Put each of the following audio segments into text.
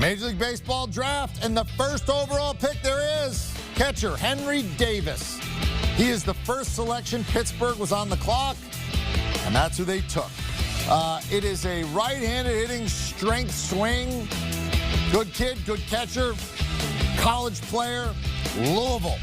Major League Baseball draft, and the first overall pick there is catcher Henry Davis. He is the first selection. Pittsburgh was on the clock, and that's who they took. It is a right-handed hitting strength swing. Good kid, good catcher, college player, Louisville.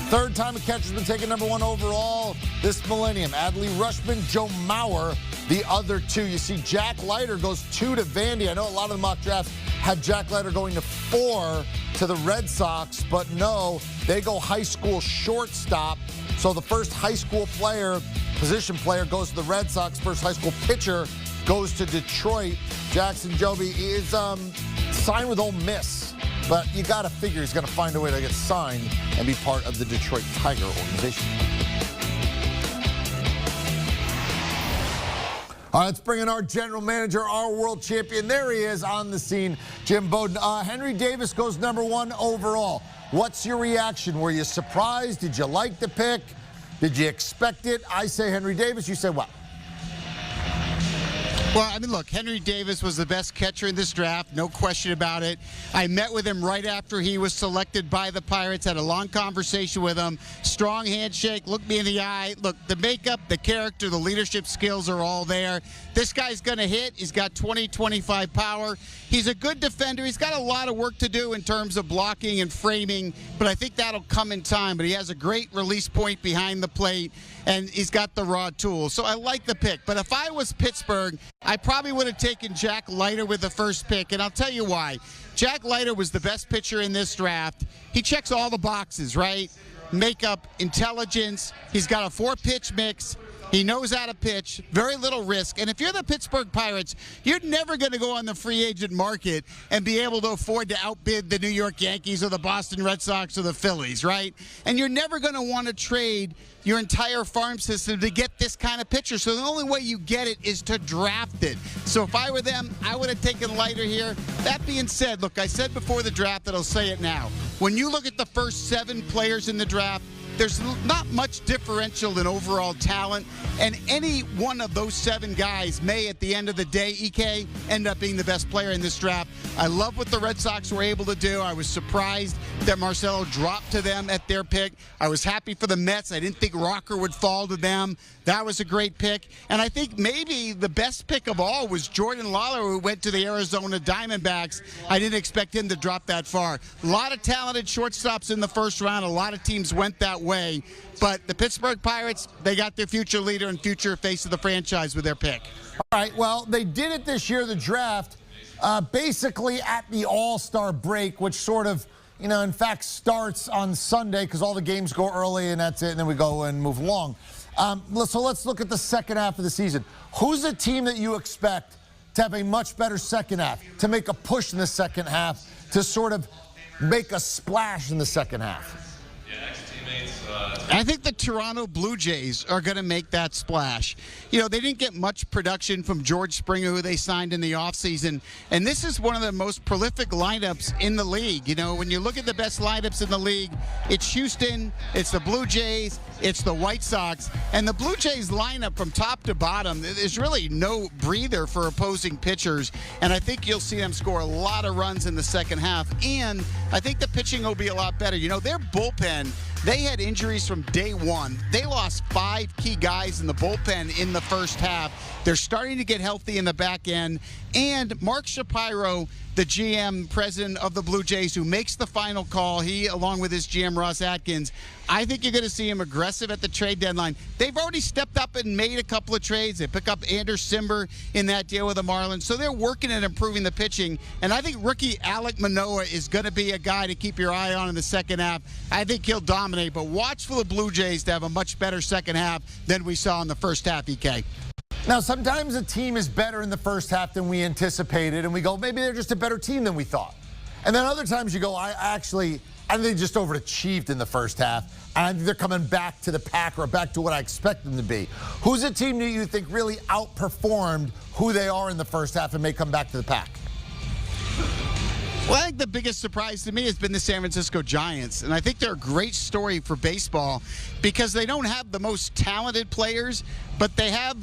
Third time a catcher's been taken #1 overall this millennium. Adley Rutschman, Joe Mauer, the other two. You see Jack Leiter goes 2 to Vandy. I know a lot of the mock drafts had Jack Leiter going to 4 to the Red Sox, but no, they go high school shortstop. So the first high school player, position player, goes to the Red Sox. First high school pitcher goes to Detroit. Jackson Jobe is signed with Ole Miss, but you got to figure he's going to find a way to get signed and be part of the Detroit Tiger organization. All right, let's bring in our general manager, our world champion. There he is on the scene, Jim Bowden. Henry Davis goes #1 overall. What's your reaction? Were you surprised? Did you like the pick? Did you expect it? I say Henry Davis. You say what? Well, I mean, look, Henry Davis was the best catcher in this draft, no question about it. I met with him right after he was selected by the Pirates, had a long conversation with him, strong handshake, looked me in the eye. Look, the makeup, the character, the leadership skills are all there. This guy's going to hit. He's got 20-25 power. He's a good defender. He's got a lot of work to do in terms of blocking and framing, but I think that'll come in time. But he has a great release point behind the plate, and he's got the raw tools. So I like the pick. But if I was Pittsburgh, I probably would have taken Jack Leiter with the first pick, and I'll tell you why. Jack Leiter was the best pitcher in this draft. He checks all the boxes, right? Makeup, intelligence. He's got a 4-pitch mix. He knows how to pitch, very little risk. And if you're the Pittsburgh Pirates, you're never going to go on the free agent market and be able to afford to outbid the New York Yankees or the Boston Red Sox or the Phillies, right? And you're never going to want to trade your entire farm system to get this kind of pitcher. So the only way you get it is to draft it. So if I were them, I would have taken Leiter here. That being said, look, I said before the draft that I'll say it now. When you look at the first 7 players in the draft, there's not much differential in overall talent, and any one of those 7 guys may, at the end of the day, EK, end up being the best player in this draft. I love what the Red Sox were able to do. I was surprised that Marcelo dropped to them at their pick. I was happy for the Mets. I didn't think Rocker would fall to them. That was a great pick. And I think maybe the best pick of all was Jordan Lawler, who went to the Arizona Diamondbacks. I didn't expect him to drop that far. A lot of talented shortstops in the first round. A lot of teams went that way. But the Pittsburgh Pirates, they got their future leader and future face of the franchise with their pick. All right, well, they did it this year, the draft, basically at the All-Star break, which sort of, in fact, starts on Sunday because all the games go early and that's it, and then we go and move along. So let's look at the second half of the season. Who's a team that you expect to have a much better second half, to make a push in the second half, to sort of make a splash in the second half? I think the Toronto Blue Jays are going to make that splash. They didn't get much production from George Springer, who they signed in the offseason, and this is one of the most prolific lineups in the league. When you look at the best lineups in the league, it's Houston, it's the Blue Jays, it's the White Sox, and the Blue Jays lineup from top to bottom, there's really no breather for opposing pitchers, and I think you'll see them score a lot of runs in the second half, and I think the pitching will be a lot better. Their bullpen, they had injuries from day one. They lost 5 key guys in the bullpen in the first half. They're starting to get healthy in the back end. And Mark Shapiro, the GM, president of the Blue Jays, who makes the final call, he, along with his GM, Ross Atkins, I think you're going to see him aggressive at the trade deadline. They've already stepped up and made a couple of trades. They pick up Anders Simber in that deal with the Marlins. So they're working at improving the pitching. And I think rookie Alek Manoah is going to be a guy to keep your eye on in the second half. I think he'll dominate. But watch for the Blue Jays to have a much better second half than we saw in the first half, EK. Now, sometimes a team is better in the first half than we anticipated, and we go, maybe they're just a better team than we thought. And then other times you go, I think they just overachieved in the first half, and I think they're coming back to the pack or back to what I expect them to be. Who's a team that you think really outperformed who they are in the first half and may come back to the pack? Well, I think the biggest surprise to me has been the San Francisco Giants, and I think they're a great story for baseball because they don't have the most talented players, but they have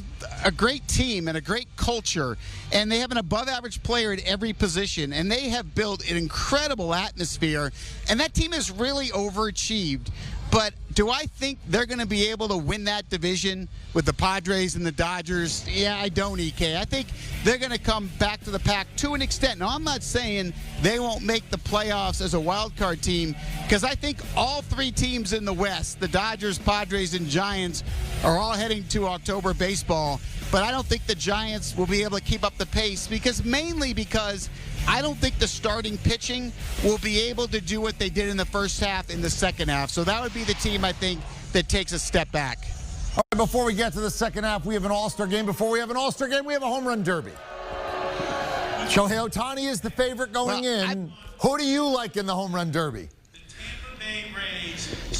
a great team and a great culture, and they have an above-average player at every position, and they have built an incredible atmosphere, and that team has really overachieved. But do I think they're going to be able to win that division with the Padres and the Dodgers? Yeah, I don't, EK. I think they're going to come back to the pack to an extent. Now, I'm not saying they won't make the playoffs as a wild card team because I think all three teams in the West, the Dodgers, Padres, and Giants, are all heading to October baseball. But I don't think the Giants will be able to keep up the pace mainly because I don't think the starting pitching will be able to do what they did in the first half in the second half. So that would be the team, I think, that takes a step back. All right, before we get to the second half, we have an All-Star game. Before we have an All-Star game, we have a home run derby. Shohei Ohtani is the favorite going in. Who do you like in the home run derby?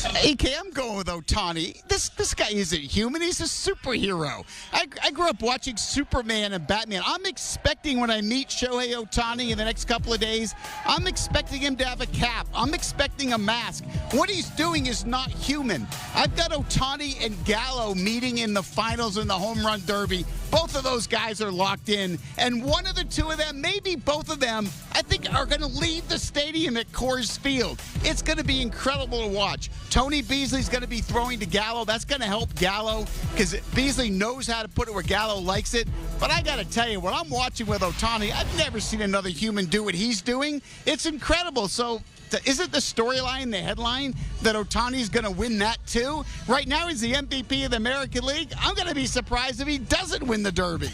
AK, I'm going with Ohtani. This guy isn't human. He's a superhero. I grew up watching Superman and Batman. I'm expecting when I meet Shohei Ohtani in the next couple of days, I'm expecting him to have a cap. I'm expecting a mask. What he's doing is not human. I've got Ohtani and Gallo meeting in the finals in the home run derby. Both of those guys are locked in. And one of the two of them, maybe both of them, I think are going to leave the stadium at Coors Field. It's going to be incredible to watch. Tony Beasley's going to be throwing to Gallo. That's going to help Gallo because Beasley knows how to put it where Gallo likes it. But I got to tell you, what I'm watching with Ohtani, I've never seen another human do what he's doing. It's incredible. So isn't the storyline, the headline, that Ohtani's going to win that too? Right now, he's the MVP of the American League. I'm going to be surprised if he doesn't win the Derby.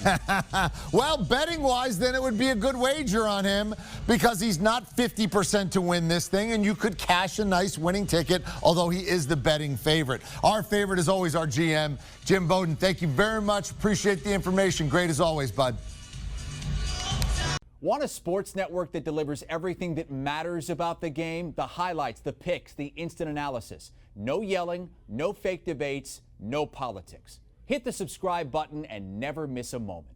Well, betting-wise, then it would be a good wager on him because he's not 50% to win this thing, and you could cash a nice winning ticket, although he is the betting favorite. Our favorite is always our GM, Jim Bowden. Thank you very much. Appreciate the information. Great as always, bud. Want a sports network that delivers everything that matters about the game? The highlights, the picks, the instant analysis. No yelling, no fake debates, no politics. Hit the subscribe button and never miss a moment.